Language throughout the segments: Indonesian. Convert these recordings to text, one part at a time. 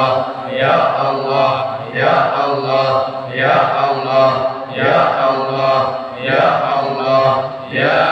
Allah, ya Allah, ya Allah, ya Allah, ya Allah, ya Allah, ya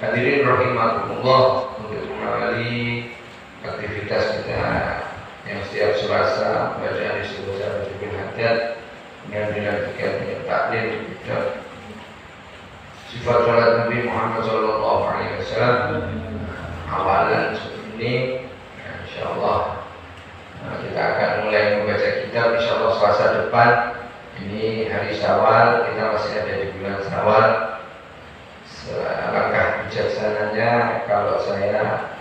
Hadirin rahimakumullah, untuk mengawali aktivitas kita yang setiap Selasa bacaan istighfar Rajabul Haddad yang dilanjutkan dengan taklim kita sifat salat Nabi Muhammad SAW. Awalan seperti ini, insyaallah kita akan mulai membaca kitab insyaallah Selasa depan. Ini hari Syawal, kita masih ada di bulan Syawal. Alangkah bijaksananya kalau saya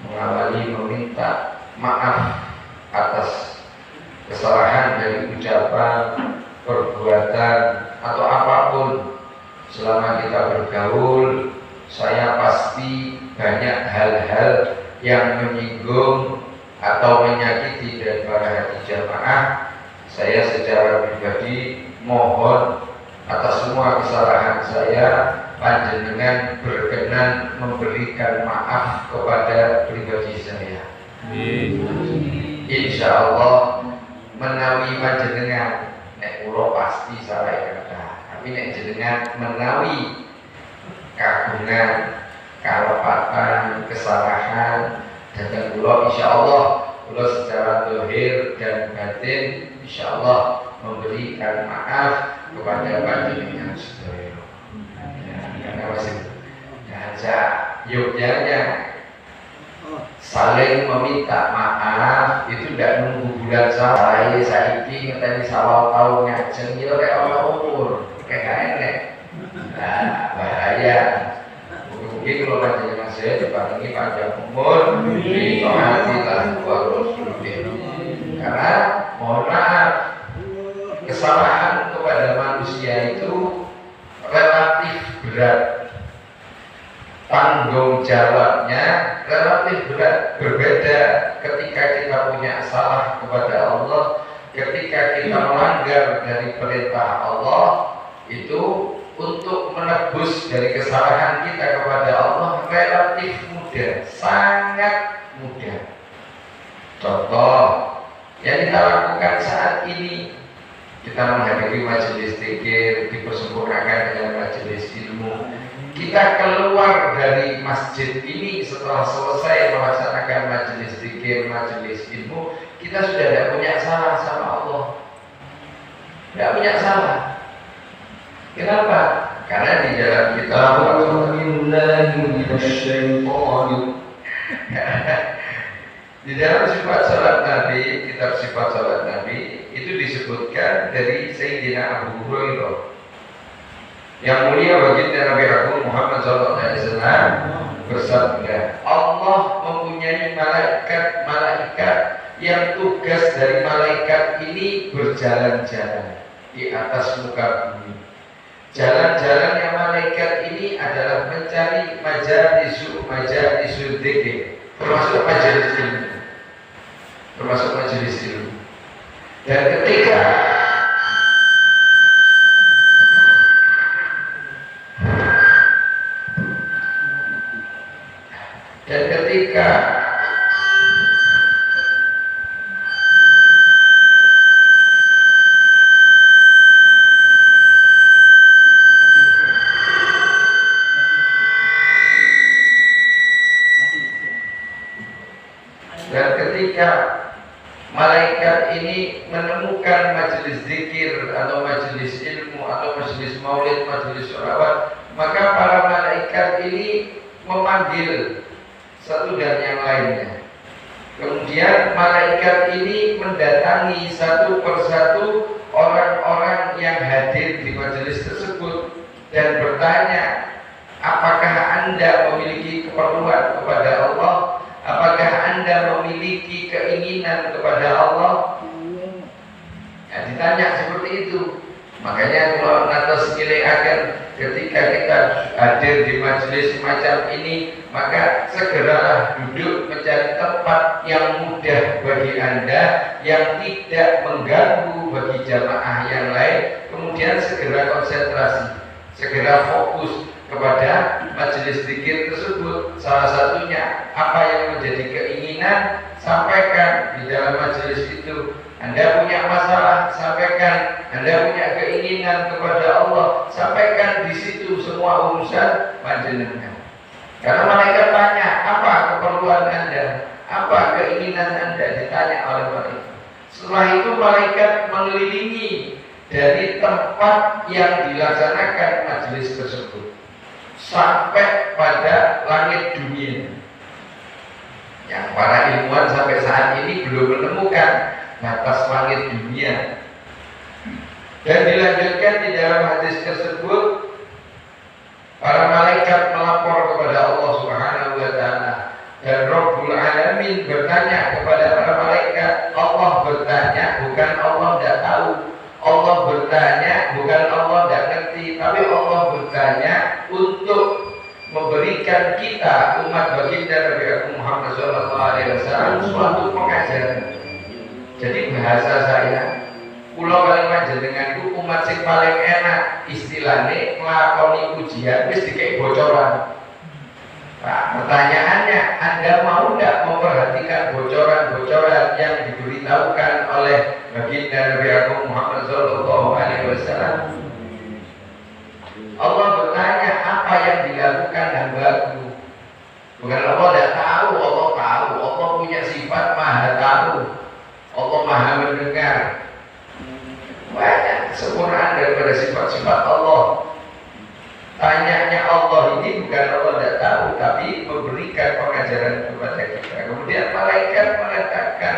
mengawali meminta maaf atas kesalahan dari ucapan, perbuatan atau apapun selama kita bergaul. Saya pasti banyak hal-hal yang menyinggung atau menyakiti dari para hati jamaah. Saya secara pribadi mohon atas semua kesalahan saya, panjenengan berkenan memberikan maaf kepada pribadi saya. Insya Allah menawi panjenengan nek kula pasti salah kata, tapi nek jenengan menawi kagungan, kalepatan, kesalahan dan kula insya Allah kula secara zahir dan batin insya Allah memberikan maaf kepada panjenengan sedaya. Karena masih hanya yogyanya saling meminta maaf itu tidak nunggu bulan saya saiki ngeteni sawal tahun ngajeng ya kayak orang umur kayak enek. Nah bahaya. Mungkin kalau panjenengan saya diparingi panjang umur ditaatilah wa rasulih. Karena mohon maaf, kesalahan kepada manusia itu relatif berat, tanggung jawabnya relatif berat. Berbeda ketika kita punya salah kepada Allah, ketika kita melanggar dari perintah Allah, itu untuk menebus dari kesalahan kita kepada Allah relatif mudah, sangat mudah. Contoh yang kita lakukan saat ini, kita menghadiri majelis zikir, dipersempurnakan dengan majelis ilmu. Kita keluar dari masjid ini setelah selesai melaksanakan majelis zikir, majelis ilmu, kita sudah tidak punya salah sama Allah. Tidak punya salah. Kenapa? Karena di dalam kitab di dalam sifat salat Nabi, kitab sifat salat Nabi itu disebutkan dari Sayyidina Abu Hurairah. Yang mulia baginda Nabi Agung Muhammad SAW bersabda, Allah mempunyai malaikat-malaikat yang tugas dari malaikat ini berjalan-jalan. di atas muka bumi. Jalan-jalannya malaikat ini adalah mencari majalisul dzikir, termasuk majelis ilmu. Dan ketika malaikat ini menemukan majelis zikir atau majelis ilmu atau majelis maulid, majelis sholawat, maka para malaikat ini memanggil satu dan yang lainnya. Kemudian malaikat ini mendatangi satu persatu orang-orang yang hadir di majelis tersebut dan bertanya, apakah Anda memiliki keperluan kepada Allah? Apakah Anda memiliki keinginan kepada Allah? Ya, ditanya seperti itu. Makanya kalau natos nilai akan ketika kita hadir di majelis semacam ini, maka segeralah duduk mencari tempat yang mudah bagi Anda, yang tidak mengganggu bagi jamaah yang lain. Kemudian segera konsentrasi, segera fokus kepada majelis zikir tersebut. Salah satunya apa yang menjadi keinginan, sampaikan di dalam majelis itu. Anda punya masalah, sampaikan. Anda punya keinginan kepada Allah, sampaikan di situ semua urusan panjenengan. Karena malaikat tanya, apa keperluan Anda? Apa keinginan Anda? Ditanya oleh malaikat. Setelah itu malaikat mengelilingi dari tempat yang dilaksanakan majelis tersebut sampai pada langit dunia, yang para ilmuwan sampai saat ini belum menemukan batas langit dunia. Dan dilanjutkan di dalam hadis tersebut, para malaikat melapor kepada Allah Subhanahu wa taala, dan Rabbul Alamin bertanya kepada para malaikat. Allah bertanya, bukan Allah tidak tahu. Allah bertanya, bukan Allah tidak ngerti, tapi Allah bertanya untuk memberikan kita umat baginda Nabi Muhammad SAW suatu pengajaran. Jadi bahasa saya, pulau paling panjenenganku umat sing paling enak istilahnya nglakoni ujian wis dikei bocoran. Nah, pertanyaannya, Anda mau tidak memperhatikan bocoran-bocoran yang diberitahukan oleh baginda Nabi Muhammad SAW? Allah bertanya, apa yang dilakukan hambaku? Bukan Allah tidak tahu, Allah tahu. Allah punya sifat maha tahu, Allah maha mendengar. Banyak kesempurnaan daripada sifat-sifat Allah. Tanyanya Allah ini bukan Allah tidak tahu, tapi memberikan pengajaran kepada kita. Kemudian malaikat mengatakan,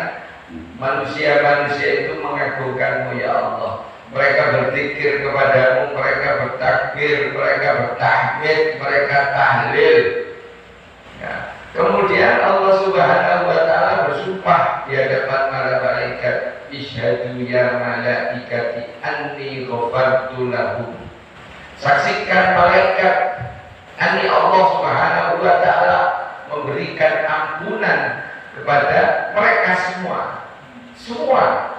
manusia-manusia itu mengagungkanmu ya Allah. Mereka berzikir kepadamu, mereka bertakbir, mereka bertahmid, mereka tahlil. Ya. Kemudian Allah Subhanahu wa taala bersumpah di hadapan para malaikat, isyhadu ya malaikati anni ghafartu lahum. Saksikan malaikat, anni Allah Subhanahu wa taala memberikan ampunan kepada mereka semua. Semua.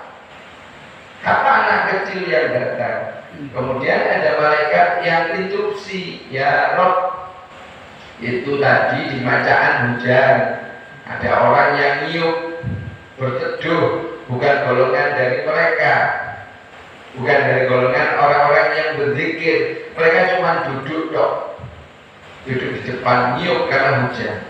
Apa anak kecil yang datang. Kemudian ada malaikat yang instruksi, ya Rob, itu tadi di bacaan hujan ada orang yang niup berteduh, bukan golongan dari mereka, bukan dari golongan orang-orang yang berzikir. Mereka cuma duduk duduk di depan niup karena hujan.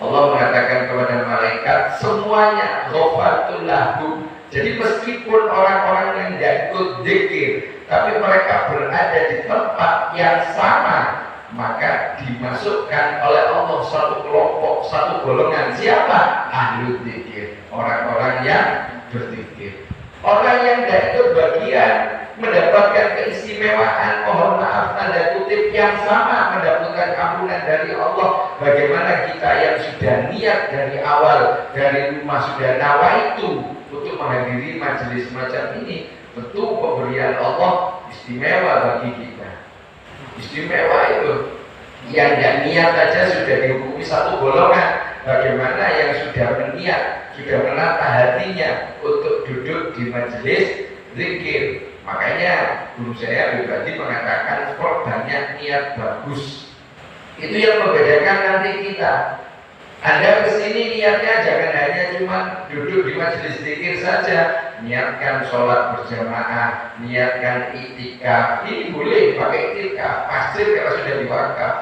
Allah mengatakan kepada malaikat, semuanya ghafartu lahum. Jadi meskipun orang-orang yang tidak ikut zikir, tapi mereka berada di tempat yang sama, maka dimasukkan oleh Allah satu kelompok, satu golongan. Siapa? Ahlu zikir, orang-orang yang berzikir. Orang yang tidak ikut bagian mendapatkan keistimewaan, mohon maaf tanda kutip, yang sama, mendapatkan ampunan dari Allah. Bagaimana kita yang sudah niat dari awal, dari rumah sudah nawaitu untuk menghadiri majelis semacam ini, Tentu pemberian Allah istimewa bagi kita. Istimewa itu. Yang tidak niat saja sudah dihukumi satu golongan. Bagaimana yang sudah berniat, sudah menata hatinya untuk duduk di majelis zikir. Makanya guru saya pribadi mengatakan perbanyak niat bagus. Itu yang membedakan nanti kita. Anda kesini niatnya jangan hanya cuma duduk di majelis zikir saja. Niatkan sholat berjamaah, niatkan iktikaf. Ini boleh pakai iktikaf, masjid kalau sudah diwakaf.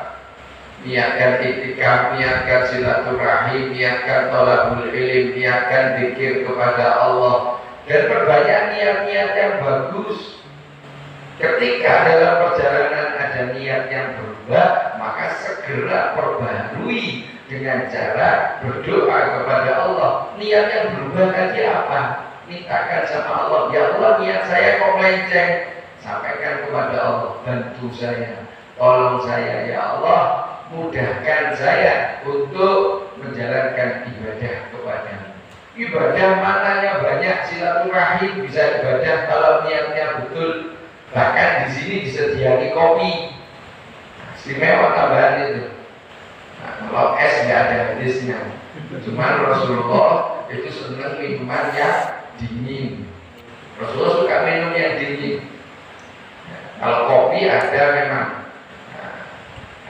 Niatkan iktikaf, niatkan silaturahim, niatkan thalabul ilm, niatkan zikir kepada Allah. Dan perbanyak niat-niat yang bagus. Ketika dalam perjalanan ada niat yang berubah, maka segera perbarui dengan cara berdoa kepada Allah. Niat yang berubah tadi apa? Mintakan sama Allah, ya Allah niat saya kok melenceng. Sampaikan kepada Allah, bantu saya, tolong saya ya Allah, mudahkan saya untuk menjalankan ibadah kepada-Mu. Ibadah mananya banyak, silaturahim bisa ibadah kalau niatnya betul. Bahkan di sini disediakan kopi, istimewa tambahan itu. Nah, kalau es nggak ada hadisnya, cuman Rasulullah itu senang minuman yang dingin. Rasulullah suka minum yang dingin. Nah, kalau kopi ada memang.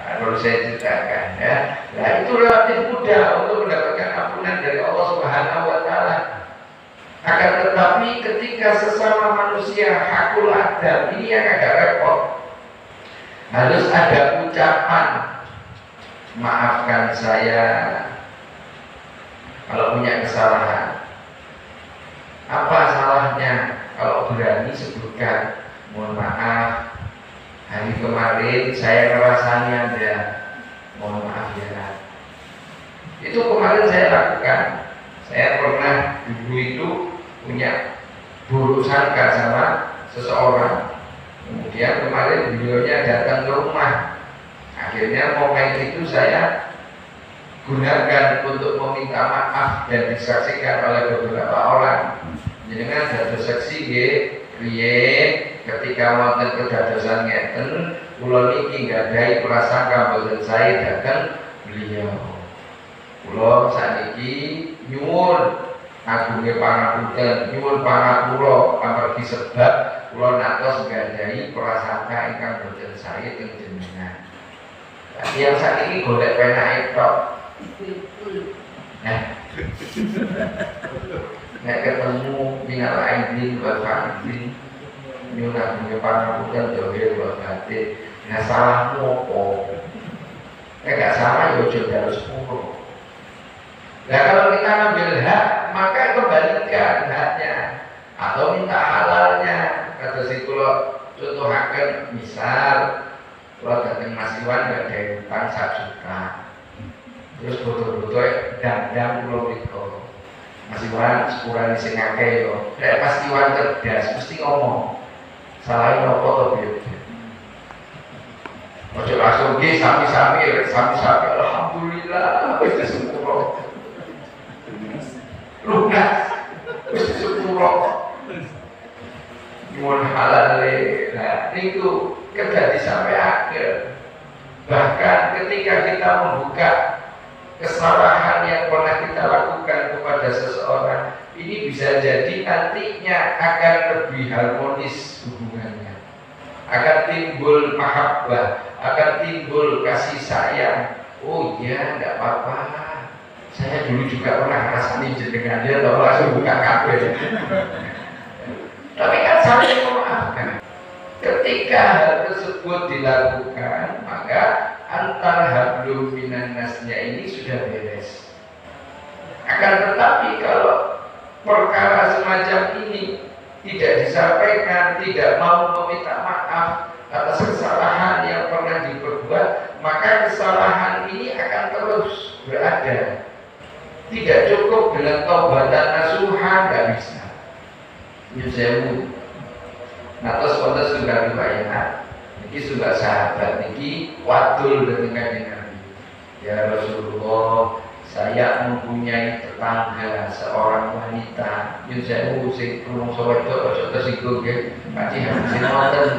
Baru saya ceritakan ya. Nah itu relatif mudah untuk mendapatkan ampunan dari Allah Subhanahu wa Ta'ala. Akan tetapi ketika sesama manusia hakul adab, ini yang agak repot. Harus ada ucapan, maafkan saya kalau punya kesalahan. Apa salahnya? Kalau berani sebutkan, mohon maaf, hari kemarin saya ngerasanya ada, mohon maaf ya. Itu kemarin saya lakukan. Saya pernah dulu itu punya buruk sangka sama seseorang. Kemudian kemarin beliaunya datang ke rumah. Akhirnya momen itu saya gunakan untuk meminta maaf dan disaksikan oleh beberapa orang. Dengan satu saksi ketika wonten kedadosan ngeten, kula niki nggadahi prasangka boten saya datang beliau. Kula saniki nyuwun agunge pangapunten, nyuwun pangapura amargi sebab kula natos nggadahi prasangka ingkang boten saya teng jenengan. Yang saniki golek penake tok. Nek ketemu minal aidin wal faidin nyuwun punya pangapunten dohir wal batin. Nah salahmu apa? Gak salah ya ojo harus sepuluh. Nah kalau kita ngambil hak, maka kembalikan haknya atau minta halalnya. Kata si kula contohaken misal kula dateng Mas Iwan gak ada utang 1 juta. Terus foto-foto dandang kula mriko. Mas Iwan sepurane sing akeh yo. Nek Mas Iwan cerdas mesti ngomong. Salahin apa to piye? Ojo langsung nggih sami-sami alhamdulillah wis sepuro. Lunas wis sepuro. Nyuwun halal le. Nah, niku kedadi sampai akhir. Bahkan ketika kita membuka kesalahan yang pernah kita lakukan kepada seseorang, ini bisa jadi nantinya akan lebih harmonis hubungannya, akan timbul mahabbah, akan timbul kasih sayang. Oh iya, tidak apa-apa, saya dulu juga pernah ngerasani jenengan, dia tahu langsung buka kabel. Tapi kan saling memaafkan. Ketika hal tersebut dilakukan, maka antar hablum minan nasnya ini sudah beres. Akan tetapi kalau perkara semacam ini tidak disampaikan, tidak mau meminta maaf atas kesalahan yang pernah diperbuat, maka kesalahan ini akan terus berada. Tidak cukup dengan taubatan nasuha, nggak bisa. Yusewu. Nah terus kontes sudah riwayat. Ini sudah sahabat, ini wadul dengan Nabi. Ya Rasulullah, saya mempunyai tetangga seorang wanita yang saya sing rumangsa wedok aja tersinggung nggih. Panci sing ngoten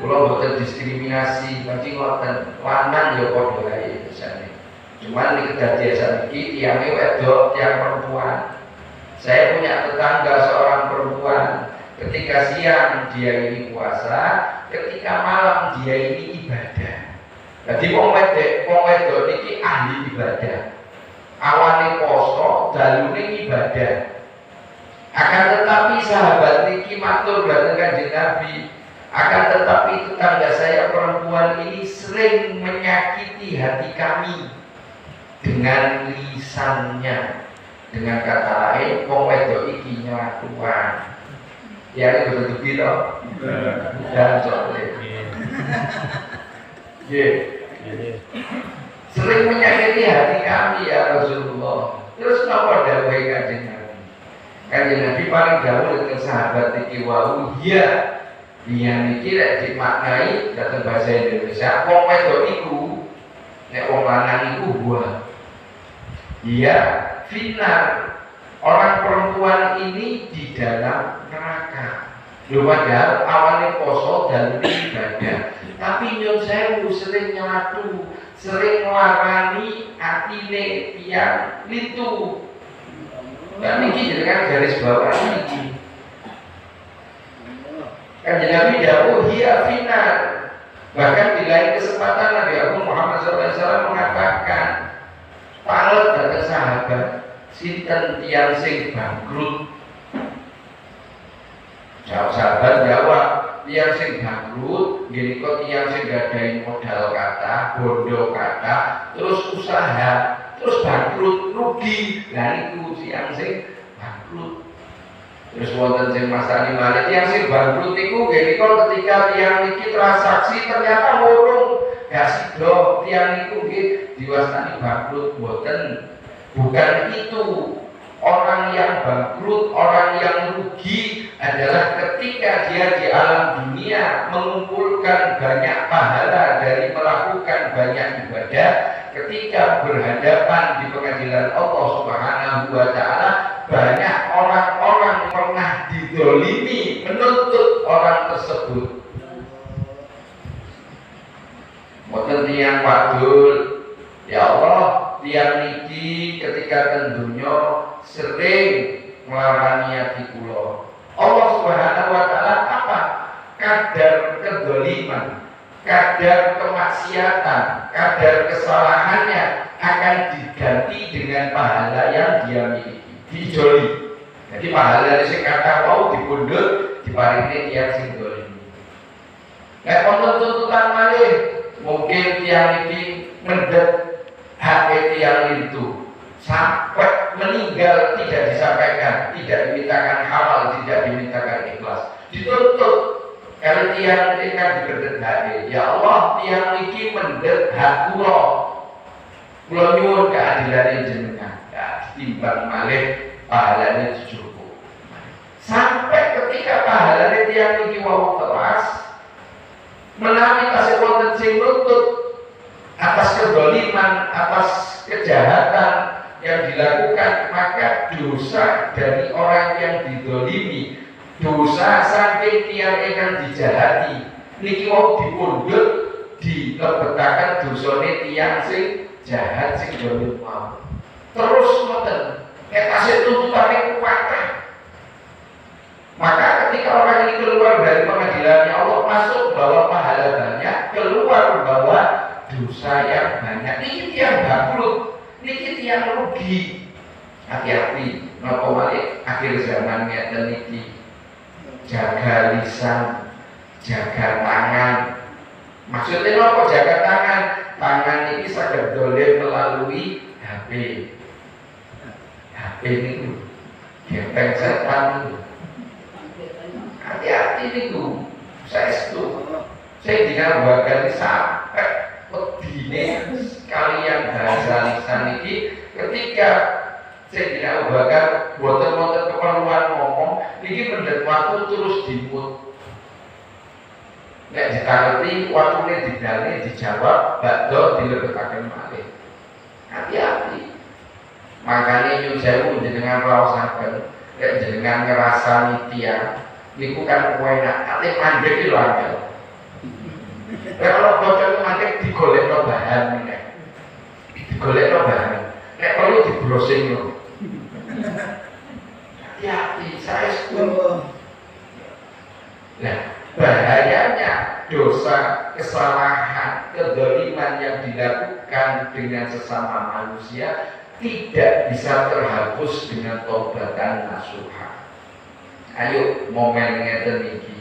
kula boten diskriminasi, panci ngoten lanang ya padha wae biasane. Cuman di kedadian iki tiangnya wedok, tiang perempuan. Saya punya tetangga seorang perempuan. Ketika siang dia ini puasa, ketika malam dia ini ibadah. Jadi wong wedok niki ahli ibadah. Awane poso, dalune ibadah. Akan tetapi sahabat niki matur dhateng Kanjeng Nabi, akan tetapi tetangga saya perempuan ini sering menyakiti hati kami dengan lisannya. Dengan kata lain, wong wedok iki nyelakuan. Ya ini betul piro? Dan soalnya. Sering menyakiti hati kami ya Rasulullah. Terus kenapa dawuhe Kanjeng Nabi? Kanjeng Nabi paling dawuh dengan sahabat iki wau iya. Iya niki lek dimaknai dalam bahasa Indonesia, wong wedok iku nek wong lanang iku buah. Iya, finnar. Orang perempuan ini di dalam neraka. Lho padahal awalnya poso dan ibadah. Tapi nyon sewu sering nyatu, sering nglarani atine tiyang lintu. Dan ini jenengan garis bawah iki. Kanjeng Nabi dawuh hiya finnar. Bahkan di lain kesempatan Nabi Agung Muhammad SAW mengatakan, palet dhateng sahabat sinten tiyang sing bangkrut. Sahabat jawab, tiyang sing bangkrut nggih kok tiyang sing gadahi modal kata, bondo kata, terus usaha, terus bangkrut, rugi. Lah niku tiyang sing bangkrut. Terus wonten sing masani malih tiyang sing bangkrut niku nggih ketika tiyang niki transaksi ternyata murung, gak sida tiyang niku nggih diwastani bangkrut boten. Bukan itu. Orang yang bangkrut, orang yang rugi adalah ketika dia di alam dunia mengumpulkan banyak pahala dari melakukan banyak ibadah, ketika berhadapan di pengadilan Allah Subhanahu wa Ta'ala, banyak orang-orang pernah didolimi menuntut orang tersebut. Mboten tiyang wadul, ya Allah, tiyang niki ketika tentunya sering melarani hati kula. Allah Subhanahu wa Ta'ala apa? Kadar kedoliman, kadar kemaksiatan, kadar kesalahannya akan diganti dengan pahala yang dia miliki. Dijoli. Jadi pahala sing kata mau dipundhut diparingi tiyang sing dolimi. Nek wonten tuntutan malih, mungkin tiyang iki mendhet hak tiyang itu sampai meninggal tidak disampaikan, tidak dimintakan halal, tidak dimintakan ikhlas, dituntut. Kalau tiang ini kan diberdek, ya Allah tiang ini mendek hak kula, kula nyuwun keadilan jenengan, ya timbang malih pahalanya cukup. Sampai ketika pahalanya tiang ini mau telas, menawi kasih wonten sing nuntut atas kedoliman, atas kejahatan yang dilakukan, maka dosa dari orang yang didolimi, dosa saking tiang ingkang dijahati niki mau dipundhut dilebetaken dosane tiang sing jahat sing dolim mau. Terus ngoten, nek tasih tuntutane kuwatah. Maka ketika orang ini keluar dari pengadilannya Allah, masuk bawa pahala banyak, keluar bawa dosa yang banyak. Niki tiang bangkrut, niki tiang rugi. Hati-hati, napa malih akhir zaman ngeten niki. Jaga lisan, jaga tangan. Maksudnya napa jaga tangan? Tangan ini saged dolim melalui HP. HP niku gepeng setan niku. Hati-hati niku. Saestu. Saya dinambakan sampai wedine kalian bahasa lisan iki ketika saya tidak bakal boten-boten keperluan ngomong niki mendhet waktu terus dimut. Nek ditareti waktune didane dijawab bakdo dilebetaken malih. Hati-hati. Makanya nyun sewu jenengan raosaken, lek jenengan ngrasani tiyang niku kan enak, ate mandek iki lho angel. Lek kalau bocor mandek digolekno bahan meneh. Digolekno bahan. Nek perlu dibrowsing lho. Hati-hati, saya setuju. Nah, bahayanya dosa, kesalahan, kedoliman yang dilakukan dengan sesama manusia tidak bisa terhapus dengan taubatan nasuha. Ayo momen ngeten iki